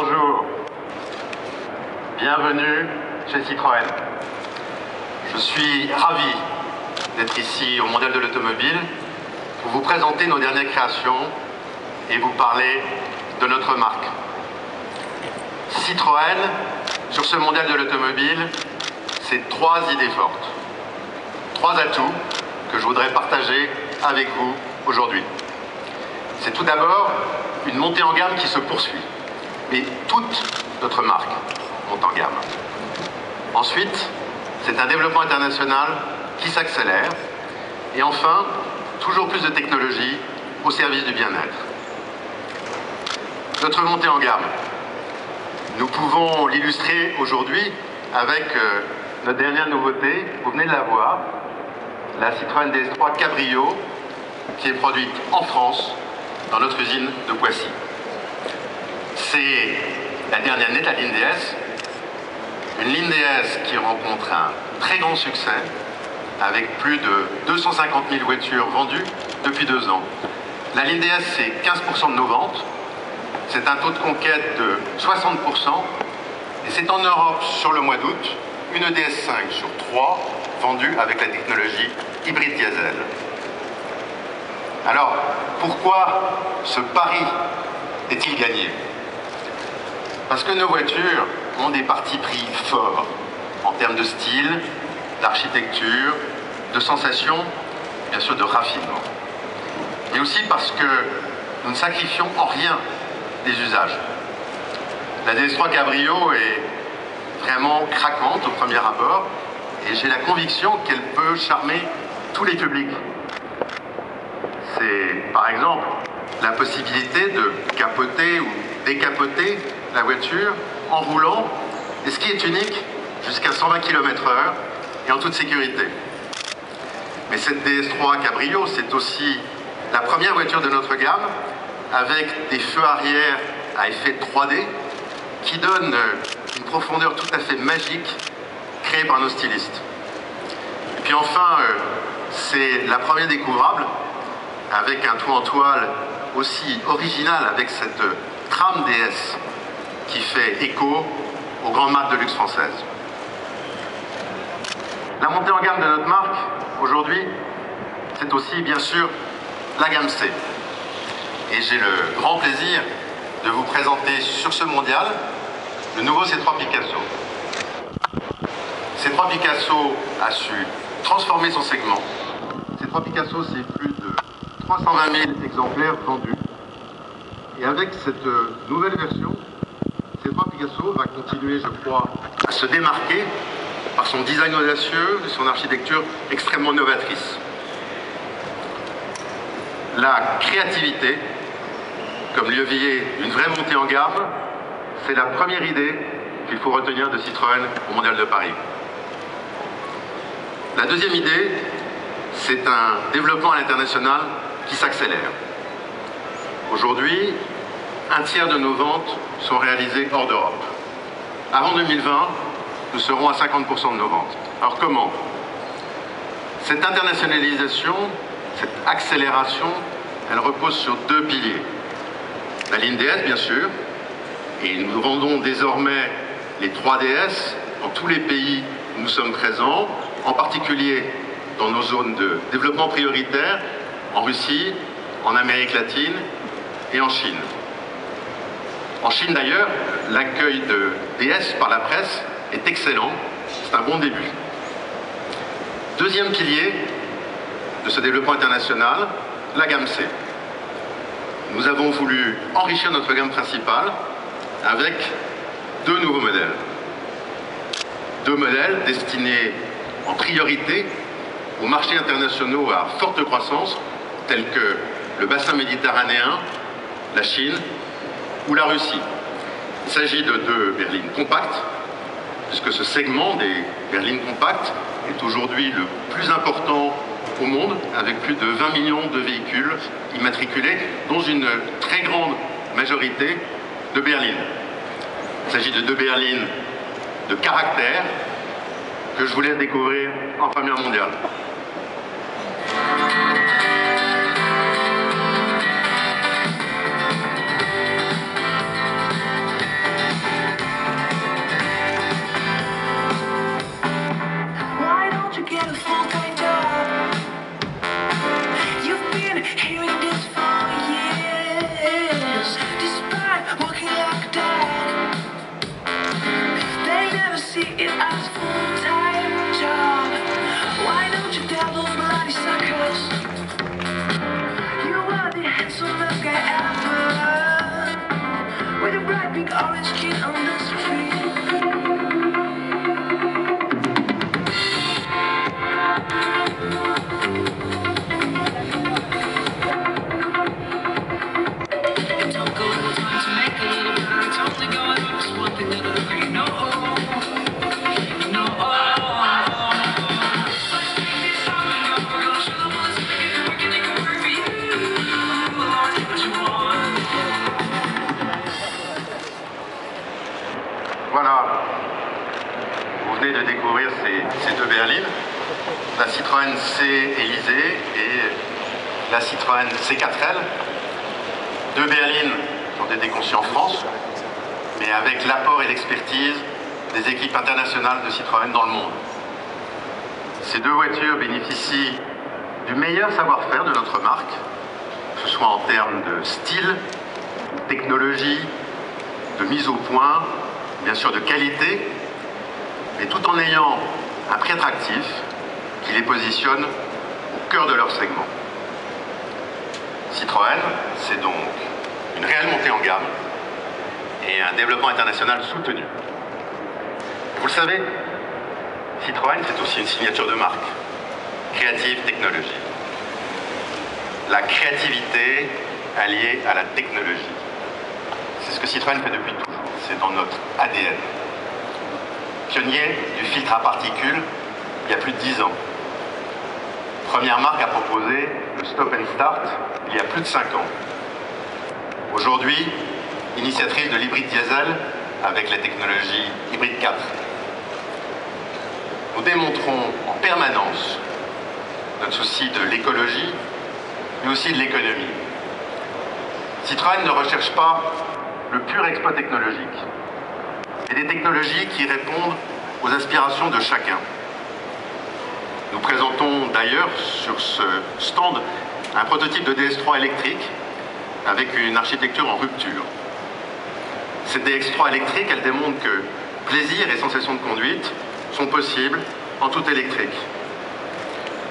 Bonjour, bienvenue chez Citroën. Je suis ravi d'être ici au Mondial de l'Automobile pour vous présenter nos dernières créations et vous parler de notre marque. Citroën, sur ce Mondial de l'Automobile, c'est 3 idées fortes, 3 atouts que je voudrais partager avec vous aujourd'hui. C'est tout d'abord une montée en gamme qui se poursuit, mais toute notre marque monte en gamme. Ensuite, c'est un développement international qui s'accélère. Et enfin, toujours plus de technologie au service du bien-être. Notre montée en gamme, nous pouvons l'illustrer aujourd'hui avec notre dernière nouveauté, vous venez de la voir, la Citroën DS3 Cabrio, qui est produite en France, dans notre usine de Poissy. C'est la dernière année de la ligne DS, une ligne DS qui rencontre un très grand succès, avec plus de 250 000 voitures vendues depuis 2 ans. La ligne DS, c'est 15% de nos ventes, c'est un taux de conquête de 60%, et c'est en Europe, sur le mois d'août, une DS5 sur 3 vendue avec la technologie hybride diesel. Alors, pourquoi ce pari est-il gagné? Parce que nos voitures ont des partis pris forts en termes de style, d'architecture, de sensations, bien sûr de raffinement. Mais aussi parce que nous ne sacrifions en rien les usages. La DS3 Cabrio est vraiment craquante au premier abord et j'ai la conviction qu'elle peut charmer tous les publics. C'est par exemple la possibilité de capoter ou décapoter la voiture en roulant, et ce qui est unique, jusqu'à 120 km/h et en toute sécurité. Mais cette DS3 Cabrio, c'est aussi la première voiture de notre gamme avec des feux arrière à effet 3D qui donnent une profondeur tout à fait magique créée par nos stylistes. Et puis enfin, c'est la première découvrable avec un toit en toile aussi original avec cette trame DS qui fait écho aux grandes marques de luxe françaises. La montée en gamme de notre marque, aujourd'hui, c'est aussi, bien sûr, la gamme C. Et j'ai le grand plaisir de vous présenter sur ce mondial le nouveau C3 Picasso. C3 Picasso a su transformer son segment. C3 Picasso, c'est plus de 320 000 exemplaires vendus. Et avec cette nouvelle version, C3 Picasso va continuer, je crois, à se démarquer par son design audacieux et son architecture extrêmement novatrice. La créativité, comme levier d'une vraie montée en gamme, c'est la première idée qu'il faut retenir de Citroën au Mondial de Paris. La deuxième idée, c'est un développement à l'international qui s'accélère. Aujourd'hui, un tiers de nos ventes sont réalisées hors d'Europe. Avant 2020, nous serons à 50% de nos ventes. Alors comment? Cette internationalisation, cette accélération, elle repose sur 2 piliers. La ligne DS, bien sûr, et nous vendons désormais les 3 DS dans tous les pays où nous sommes présents, en particulier dans nos zones de développement prioritaire, en Russie, en Amérique latine et en Chine. En Chine d'ailleurs, l'accueil de DS par la presse est excellent, c'est un bon début. Deuxième pilier de ce développement international, la gamme C. Nous avons voulu enrichir notre gamme principale avec 2 nouveaux modèles. 2 modèles destinés en priorité aux marchés internationaux à forte croissance, tels que le bassin méditerranéen, la Chine ou la Russie. Il s'agit de 2 berlines compactes, puisque ce segment des berlines compactes est aujourd'hui le plus important au monde, avec plus de 20 millions de véhicules immatriculés, dont une très grande majorité de berlines. Il s'agit de 2 berlines de caractère que je vous laisse découvrir en première mondiale. see it as a full-time job. Why don't you tell those bloody suckers you are the handsomest guy ever, with a bright big orange kid on the street. It took a little time to make a little better. It's only going up, just one thing at a time. You know. Let's take this time and go. We're gonna show the ones that make it work and they can work for you. Lord, get what you want. Voilà, vous venez de découvrir ces deux berlines, la Citroën C Élysée et la Citroën C4L. Deux berlines qui ont été conçues en France, mais avec l'apport et l'expertise des équipes internationales de Citroën dans le monde. Ces deux voitures bénéficient du meilleur savoir-faire de notre marque, que ce soit en termes de style, de technologie, de mise au point, bien sûr de qualité, mais tout en ayant un prix attractif qui les positionne au cœur de leur segment. Citroën, c'est donc une réelle montée en gamme et un développement international soutenu. Vous le savez, Citroën, c'est aussi une signature de marque, Creative Technology. La créativité alliée à la technologie. C'est ce que Citroën fait depuis toujours, c'est dans notre ADN. Pionnier du filtre à particules il y a plus de 10 ans. Première marque à proposer le stop and start il y a plus de 5 ans. Aujourd'hui, initiatrice de l'hybride diesel avec la technologie hybride 4. Nous démontrons en permanence notre souci de l'écologie, mais aussi de l'économie. Citroën ne recherche pas le pur exploit technologique, mais des technologies qui répondent aux aspirations de chacun. Nous présentons d'ailleurs sur ce stand un prototype de DS3 électrique avec une architecture en rupture. Cette DS3 électrique, elle démontre que plaisir et sensation de conduite sont possibles en tout électrique.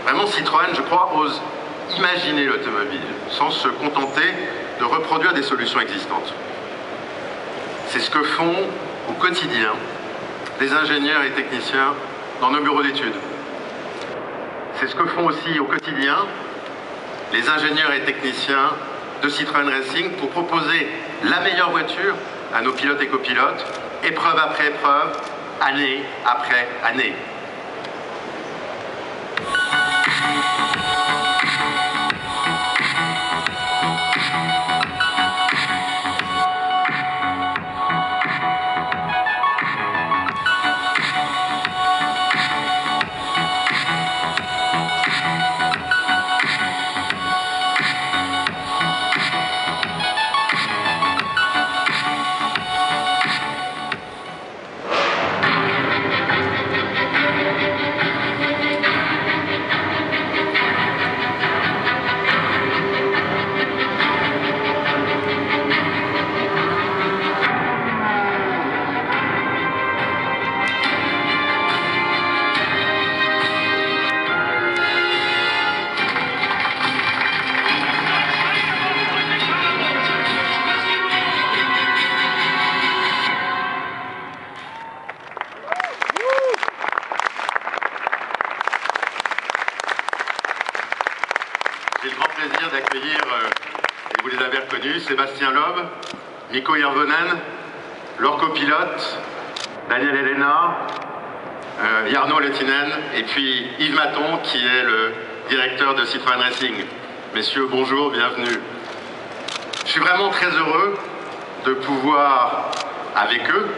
Vraiment, Citroën, je crois, ose imaginer l'automobile sans se contenter de reproduire des solutions existantes. C'est ce que font au quotidien les ingénieurs et techniciens dans nos bureaux d'études. C'est ce que font aussi au quotidien les ingénieurs et techniciens de Citroën Racing pour proposer la meilleure voiture à nos pilotes et copilotes, épreuve après épreuve, année après année. J'ai le grand plaisir d'accueillir, et vous les avez reconnus, Sébastien Loeb, Mikko Hirvonen, leur copilote, Daniel Elena, Jarno Lehtinen, et puis Yves Maton, qui est le directeur de Citroën Racing. Messieurs, bonjour, bienvenue. Je suis vraiment très heureux de pouvoir, avec eux,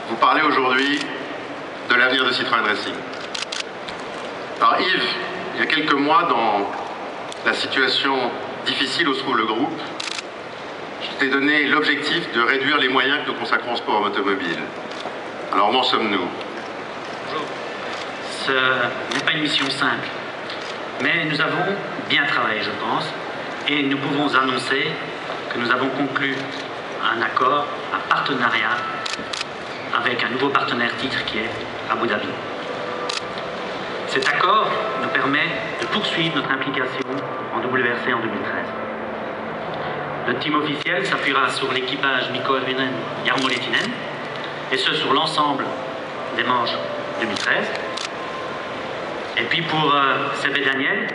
vous parler aujourd'hui de l'avenir de Citroën Racing. Alors Yves, il y a quelques mois, dans la situation difficile où se trouve le groupe, je t'ai donné l'objectif de réduire les moyens que nous consacrons au sport automobile. Alors où en sommes-nous? Bonjour. Ce n'est pas une mission simple, mais nous avons bien travaillé, je pense, et nous pouvons annoncer que nous avons conclu un accord, un partenariat avec un nouveau partenaire titre qui est Abu Dhabi. Cet accord nous permet de poursuivre notre implication en WRC en 2013. Notre team officiel s'appuiera sur l'équipage Mikko Hirvonen, Jarmo Lehtinen, et ce sur l'ensemble des manches 2013. Et puis pour Seb et Daniel,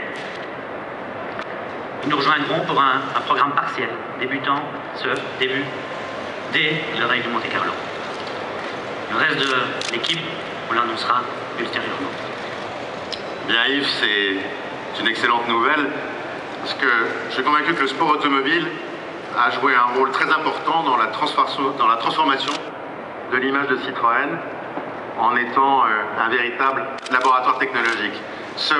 ils nous rejoindront pour un programme partiel, débutant dès le Rallye du Monte-Carlo. Le reste de l'équipe, on l'annoncera ultérieurement. Bien Yves, c'est une excellente nouvelle, parce que je suis convaincu que le sport automobile a joué un rôle très important dans la transformation de l'image de Citroën, en étant un véritable laboratoire technologique. So,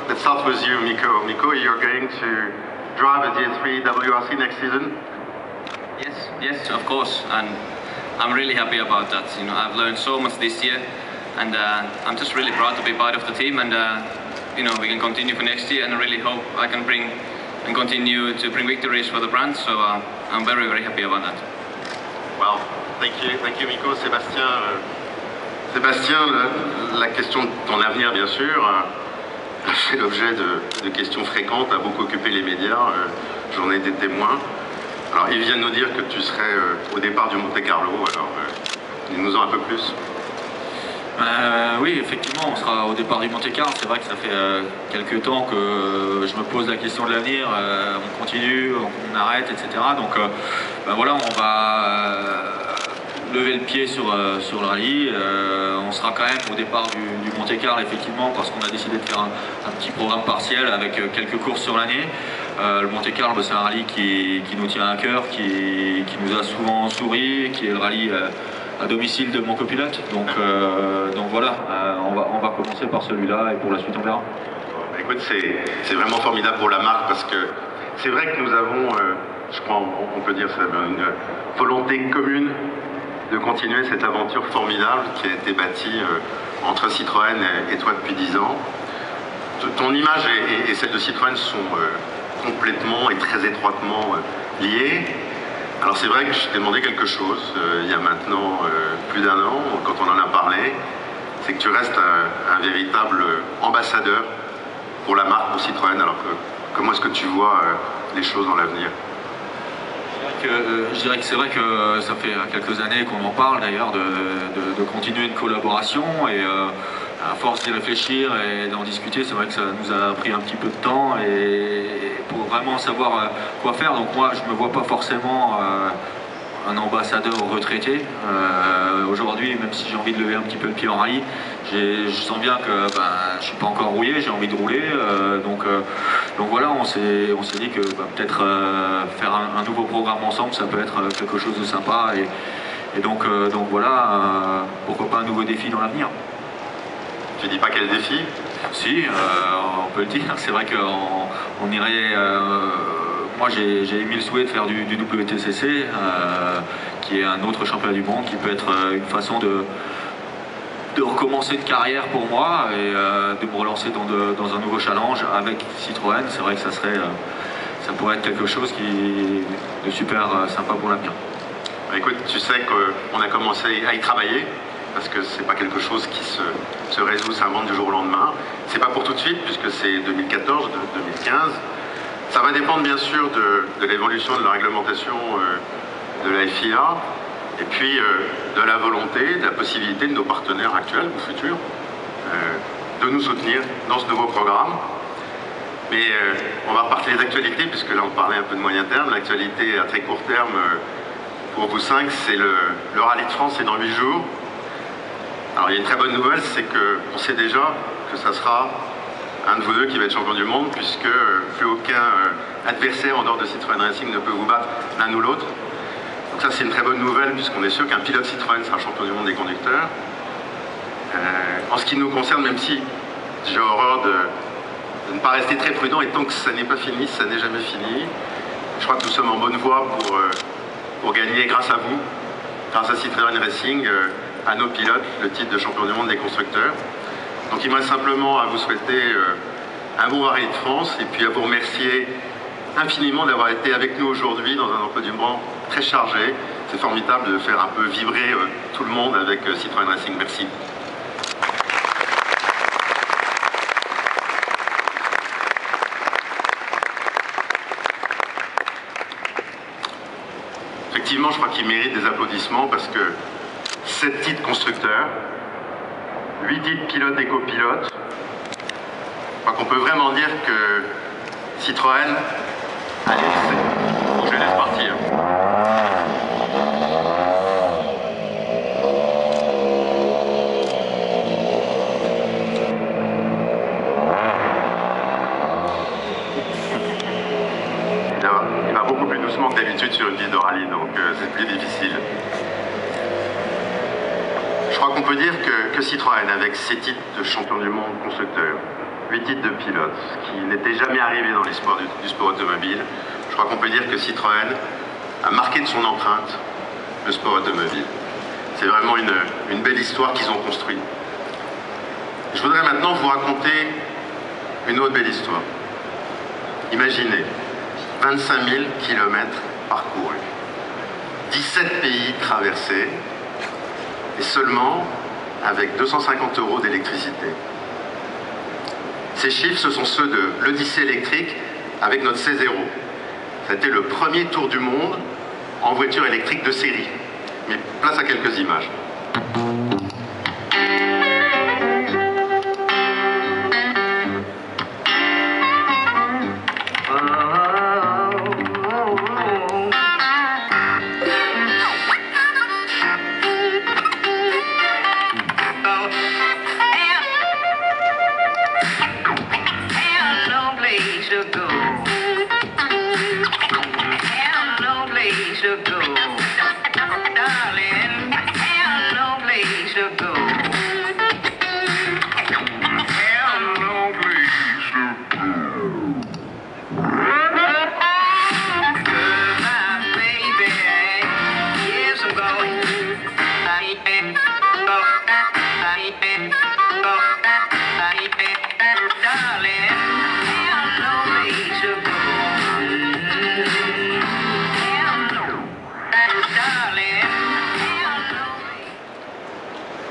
let's start with you, Mikko. Mikko, you're going to drive a DS3 WRC next season? Yes, of course, and I'm really happy about that. You know, I've learned so much this year, and I'm just really proud to be part of the team, and you know, we can continue for next year, and I really hope I can continue to bring victories for the brand. So I'm very, very happy about that. Well, thank you, Mikko. Sébastien, la question de ton avenir, bien sûr, a fait l'objet de questions fréquentes, a beaucoup occupé les médias, j'en ai été témoin. Alors, ils viennent nous dire que tu serais au départ du Monte-Carlo, alors dis-nous-en un peu plus. Oui, effectivement, on sera au départ du Monte-Carlo. C'est vrai que ça fait quelques temps que je me pose la question de l'avenir. On continue, on arrête, etc. Donc voilà, on va lever le pied sur le rallye. On sera quand même au départ du Monte-Carlo, effectivement, parce qu'on a décidé de faire un petit programme partiel avec quelques courses sur l'année. Le Monte-Carlo, c'est un rallye qui nous tient à cœur, qui nous a souvent souri, qui est le rallye à domicile de mon copilote. Donc voilà, on va commencer par celui-là et pour la suite on verra. Écoute, c'est vraiment formidable pour la marque, parce que c'est vrai que nous avons, je crois on peut dire, une volonté commune de continuer cette aventure formidable qui a été bâtie entre Citroën et toi depuis 10 ans. Ton image et celle de Citroën sont complètement et très étroitement liées. Alors c'est vrai que je t'ai demandé quelque chose il y a maintenant plus d'1 an, quand on en a parlé, c'est que tu restes un véritable ambassadeur pour la marque, pour Citroën. Alors comment est-ce que tu vois les choses dans l'avenir? Je dirais que c'est vrai que ça fait quelques années qu'on en parle d'ailleurs de continuer une collaboration, et à force d'y réfléchir et d'en discuter, c'est vrai que ça nous a pris un petit peu de temps et pour vraiment savoir quoi faire. Donc moi je ne me vois pas forcément un ambassadeur retraité. Aujourd'hui, même si j'ai envie de lever un petit peu le pied en rallye, je sens bien que je ne suis pas encore rouillé, j'ai envie de rouler. Donc voilà, on s'est dit que peut-être faire un nouveau programme ensemble, ça peut être quelque chose de sympa. Et donc voilà, pourquoi pas un nouveau défi dans l'avenir. Tu dis pas quel défi? Si, on peut le dire. C'est vrai qu'on irait... moi j'ai émis le souhait de faire du WTCC, qui est un autre championnat du monde, qui peut être une façon de recommencer une carrière pour moi et de me relancer dans un nouveau challenge avec Citroën. C'est vrai que ça pourrait être quelque chose de super sympa pour l'avenir. Écoute, tu sais qu'on a commencé à y travailler, parce que c'est pas quelque chose qui se résout, s'invente du jour au lendemain. C'est pas pour tout de suite, puisque c'est 2014, 2015. Ça va dépendre bien sûr de l'évolution de la réglementation de la FIA, et puis de la volonté, de la possibilité de nos partenaires actuels ou futurs de nous soutenir dans ce nouveau programme. Mais on va repartir des actualités, puisque là on parlait un peu de moyen terme. L'actualité à très court terme pour vous 5, c'est le Rallye de France, c'est dans 8 jours. Alors il y a une très bonne nouvelle, c'est qu'on sait déjà que ça sera un de vous deux qui va être champion du monde, puisque plus aucun adversaire en dehors de Citroën Racing ne peut vous battre l'un ou l'autre. Donc ça c'est une très bonne nouvelle, puisqu'on est sûr qu'un pilote Citroën sera champion du monde des conducteurs. En ce qui nous concerne, même si j'ai horreur de ne pas rester très prudent, et tant que ça n'est pas fini, ça n'est jamais fini, je crois que nous sommes en bonne voie pour gagner grâce à vous, grâce à Citroën Racing, à nos pilotes, le titre de champion du monde des constructeurs. Donc il me reste simplement à vous souhaiter un bon Rallye de France, et puis à vous remercier infiniment d'avoir été avec nous aujourd'hui dans un emploi du temps très chargé, C'est formidable de faire un peu vibrer tout le monde avec Citroën Racing. Merci. Effectivement, je crois qu'il mérite des applaudissements parce que 7 titres constructeurs, 8 titres pilotes et copilotes, je crois qu'on peut vraiment dire que Citroën, allez, je les laisse partir. Il va beaucoup plus doucement que d'habitude sur une piste de rallye, donc c'est plus difficile. Je crois qu'on peut dire que Citroën, avec ses titres de champion du monde constructeur, 8 titres de pilote, ce qui n'était jamais arrivé dans l'histoire du sport automobile, je crois qu'on peut dire que Citroën a marqué de son empreinte le sport automobile. C'est vraiment une belle histoire qu'ils ont construite. Je voudrais maintenant vous raconter une autre belle histoire. Imaginez, 25 000 kilomètres parcourus, 17 pays traversés, et seulement avec 250 € d'électricité. Ces chiffres, ce sont ceux de l'Odyssée électrique avec notre C0. C'était le premier tour du monde en voiture électrique de série. Mais place à quelques images.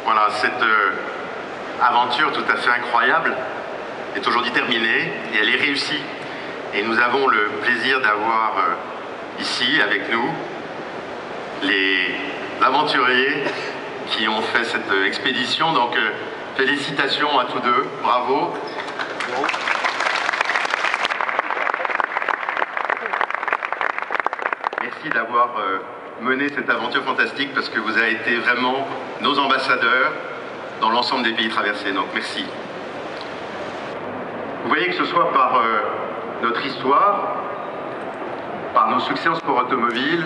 Voilà, cette aventure tout à fait incroyable est aujourd'hui terminée et elle est réussie. Et nous avons le plaisir d'avoir ici avec nous les aventuriers qui ont fait cette expédition. Donc félicitations à tous deux, bravo. Merci d'avoir mené cette aventure fantastique parce que vous avez été vraiment nos ambassadeurs dans l'ensemble des pays traversés. Donc merci. Vous voyez que ce soit par notre histoire, par nos succès en sport automobile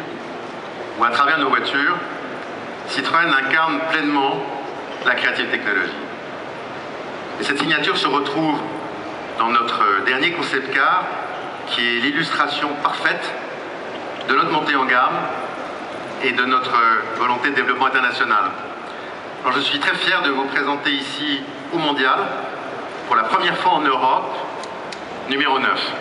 ou à travers nos voitures, Citroën incarne pleinement la créative technologie. Et cette signature se retrouve dans notre dernier concept car, qui est l'illustration parfaite de notre montée en gamme et de notre volonté de développement international. Alors, je suis très fier de vous présenter ici au Mondial, pour la première fois en Europe, numéro 9.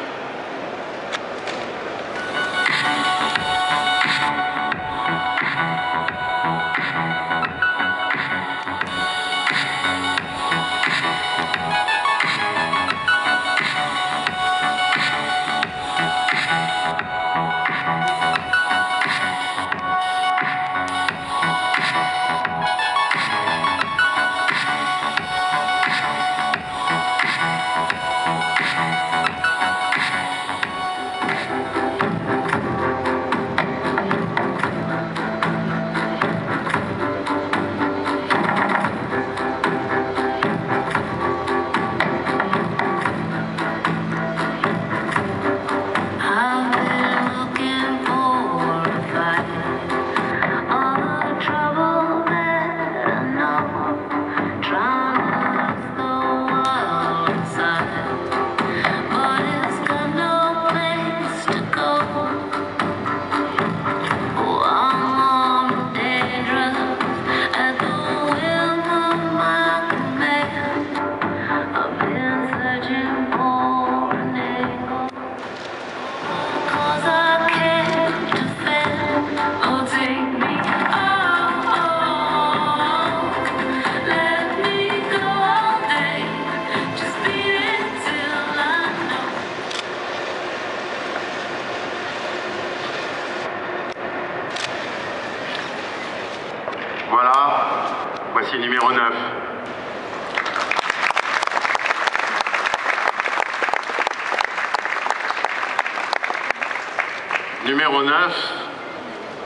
numéro 9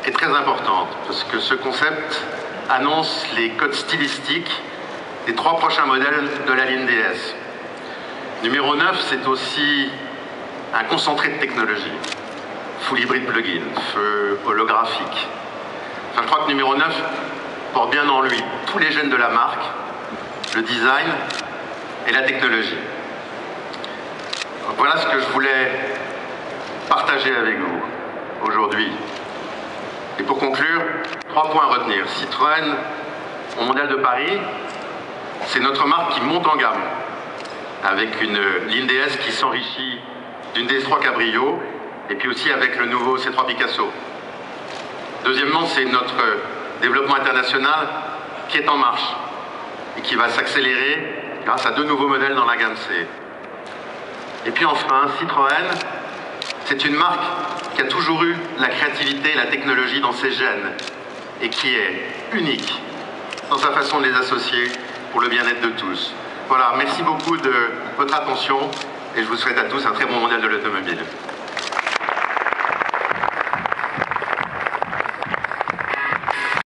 est très importante parce que ce concept annonce les codes stylistiques des 3 prochains modèles de la ligne DS. Numéro 9, c'est aussi un concentré de technologie. Full hybrid plug-in, feu holographique. Enfin, je crois que numéro 9 porte bien en lui tous les gènes de la marque, le design et la technologie. Donc, voilà ce que je voulais partager avec vous aujourd'hui. Et pour conclure, 3 points à retenir. Citroën, au Mondial de Paris, c'est notre marque qui monte en gamme, avec une ligne DS qui s'enrichit d'une DS3 Cabrio, et puis aussi avec le nouveau C3 Picasso. Deuxièmement, c'est notre développement international qui est en marche, et qui va s'accélérer grâce à 2 nouveaux modèles dans la gamme C. Et puis enfin, Citroën, c'est une marque qui a toujours eu la créativité et la technologie dans ses gènes et qui est unique dans sa façon de les associer pour le bien-être de tous. Voilà, merci beaucoup de votre attention et je vous souhaite à tous un très bon mondial de l'automobile.